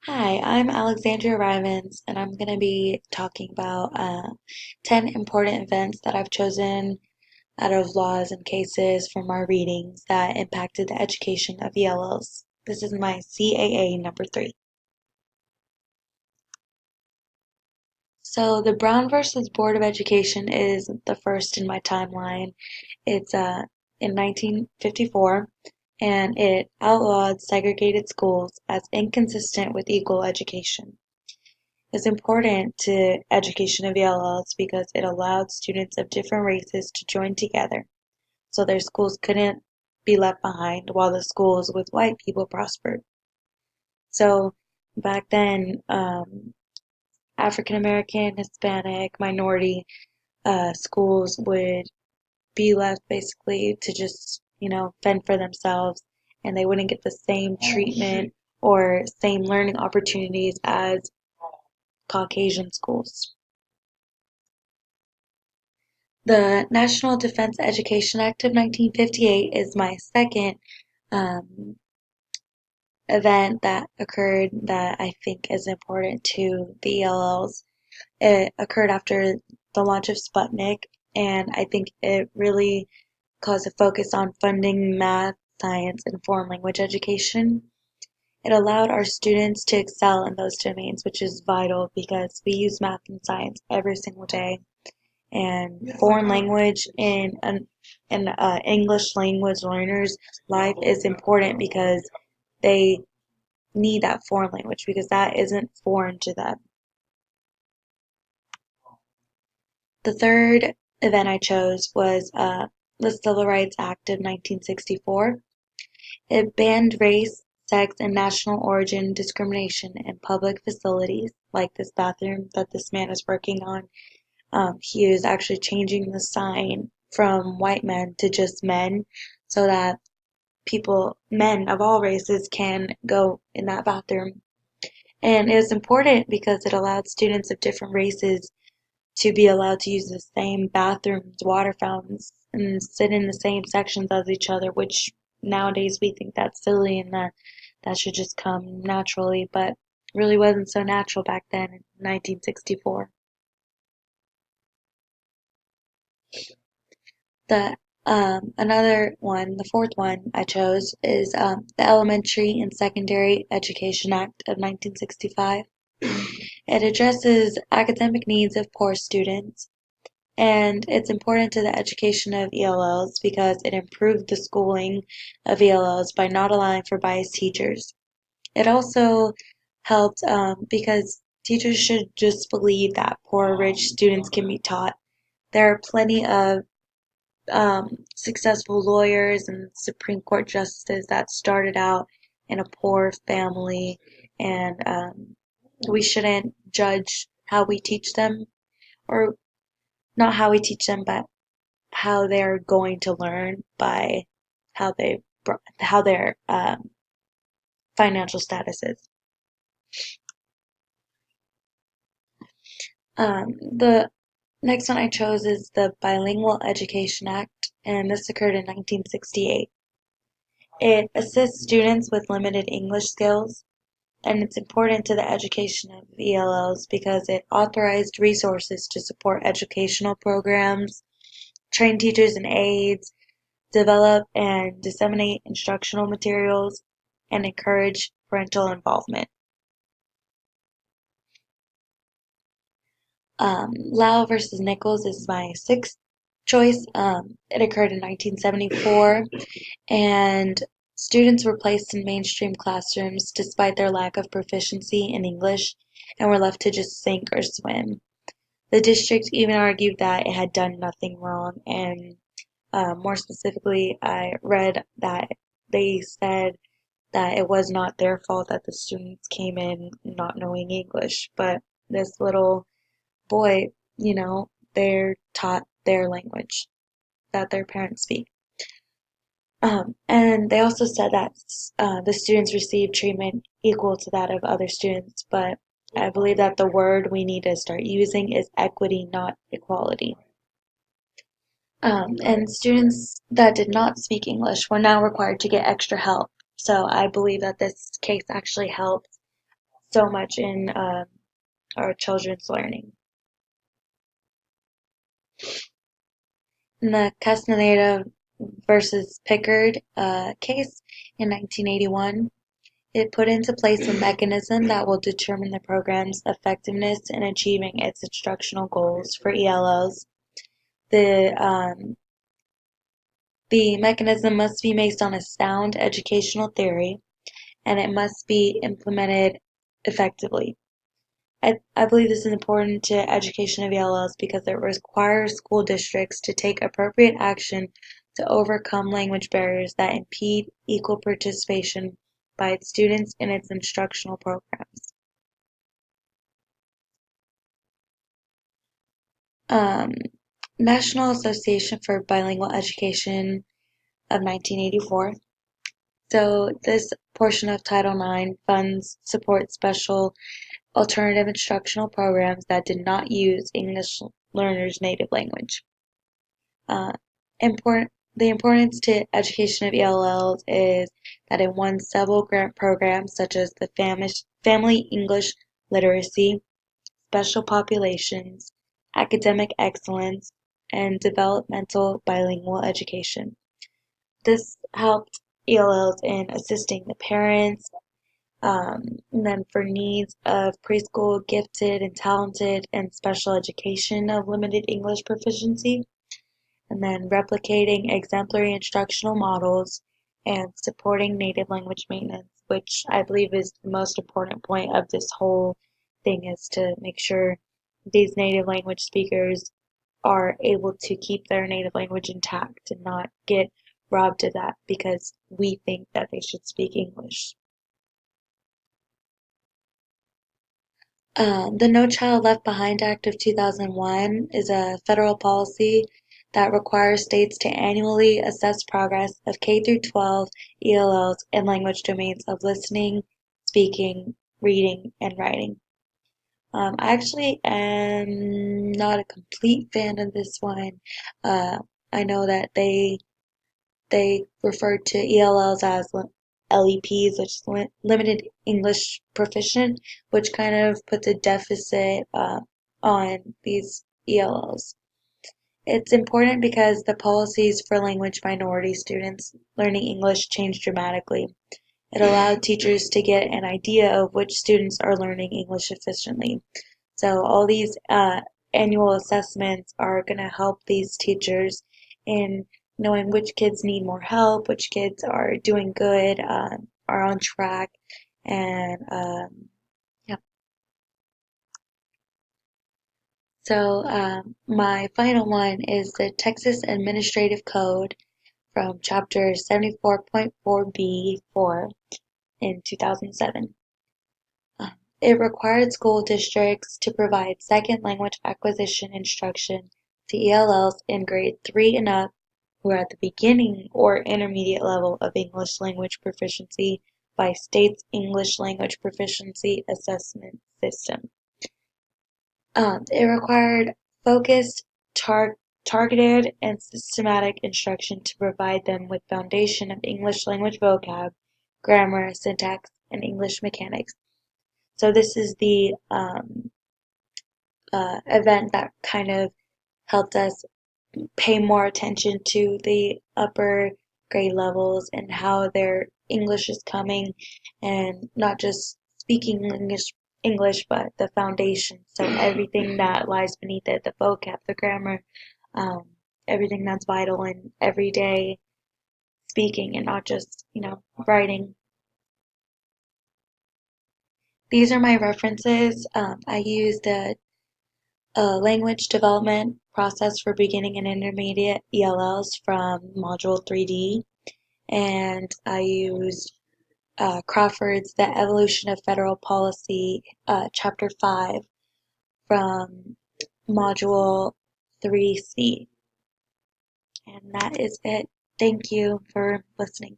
Hi, I'm Alexandria Rivens, and I'm going to be talking about 10 important events that I've chosen out of laws and cases from our readings that impacted the education of ELLs. This is my CAA number 3. So, the Brown versus Board of Education is the first in my timeline. It's in 1954, and it outlawed segregated schools as inconsistent with equal education. Is important to education of ELLs because it allowed students of different races to join together, so their schools couldn't be left behind while the schools with white people prospered. So back then, African American, Hispanic, minority schools would be left basically to just, fend for themselves, and they wouldn't get the same treatment or same learning opportunities as Caucasian schools. The National Defense Education Act of 1958 is my second um, event that occurred that I think is important to the ELLs. It occurred after the launch of Sputnik, and I think it really caused a focus on funding math, science, and foreign language education. It allowed our students to excel in those domains, which is vital because we use math and science every single day, and foreign language in an English language learner's life is important because they need that foreign language because that isn't foreign to them. The third event I chose was the Civil Rights Act of 1964. It banned race, sex, and national origin discrimination in public facilities, like this bathroom that this man is working on. He is actually changing the sign from white men to just men so that men of all races, can go in that bathroom. And it was important because it allowed students of different races to be allowed to use the same bathrooms, water fountains, and sit in the same sections as each other, which nowadays we think that's silly and that should just come naturally, but really wasn't so natural back then in 1964. The Another one, the fourth one I chose is the Elementary and Secondary Education Act of 1965. It addresses academic needs of poor students, and it's important to the education of ELLs because it improved the schooling of ELLs by not allowing for biased teachers. It also helped because teachers should just believe that poor rich students can be taught. There are plenty of successful lawyers and Supreme Court justices that started out in a poor family, and we shouldn't judge how we teach them, or not how we teach them, but how they're going to learn by how their financial status is. The next one I chose is the Bilingual Education Act, and this occurred in 1968. It assists students with limited English skills, and it's important to the education of ELLs because it authorized resources to support educational programs, train teachers and aides, develop and disseminate instructional materials, and encourage parental involvement. Lau versus Nichols is my sixth choice. It occurred in 1974, and students were placed in mainstream classrooms despite their lack of proficiency in English and were left to just sink or swim. The district even argued that it had done nothing wrong, and more specifically, I read that they said that it was not their fault that the students came in not knowing English, but this little boy, they're taught their language that their parents speak. And they also said that the students received treatment equal to that of other students, but I believe that the word we need to start using is equity, not equality. And students that did not speak English were now required to get extra help. So I believe that this case actually helped so much in our children's learning. In the Castaneda versus Pickard case in 1981, it put into place a mechanism that will determine the program's effectiveness in achieving its instructional goals for ELLs. The mechanism must be based on a sound educational theory, and it must be implemented effectively. I believe this is important to education of ELLs because it requires school districts to take appropriate action to overcome language barriers that impede equal participation by its students in its instructional programs. National Association for Bilingual Education of 1984. So this portion of Title IX funds support special alternative instructional programs that did not use English learners' native language. The importance to education of ELLs is that it won several grant programs such as the Family English Literacy, Special Populations, Academic Excellence, and Developmental Bilingual Education. This helped ELLs in assisting the parents, and then for needs of preschool gifted and talented and special education of limited English proficiency, and then replicating exemplary instructional models and supporting native language maintenance, which I believe is the most important point of this whole thing, is to make sure these native language speakers are able to keep their native language intact and not get robbed of that because we think that they should speak English. The No Child Left Behind Act of 2001 is a federal policy that requires states to annually assess progress of K through 12 ELLs in language domains of listening, speaking, reading, and writing. I actually am not a complete fan of this one. I know that they refer to ELLs as LEPs, which is limited English proficient, which kind of puts a deficit on these ELLs. It's important because the policies for language minority students learning English changed dramatically. It allowed teachers to get an idea of which students are learning English efficiently. So all these annual assessments are going to help these teachers in knowing which kids need more help, which kids are doing good, are on track, and yeah. So my final one is the Texas Administrative Code from Chapter 74.4B4 in 2007. It required school districts to provide second language acquisition instruction to ELLs in grade 3 and up who are at the beginning or intermediate level of English language proficiency by state's English language proficiency assessment system. It required focused, targeted, and systematic instruction to provide them with foundation of English language vocab, grammar, syntax, and English mechanics. So this is the event that kind of helped us pay more attention to the upper grade levels and how their English is coming, and not just speaking English, but the foundation. So everything that lies beneath it, the vocab, the grammar, um, everything that's vital in everyday speaking and not just, writing. These are my references. I use the language development process for beginning and intermediate ELLs from Module 3D, and I used Crawford's The Evolution of Federal Policy, Chapter 5 from Module 3C. And that is it. Thank you for listening.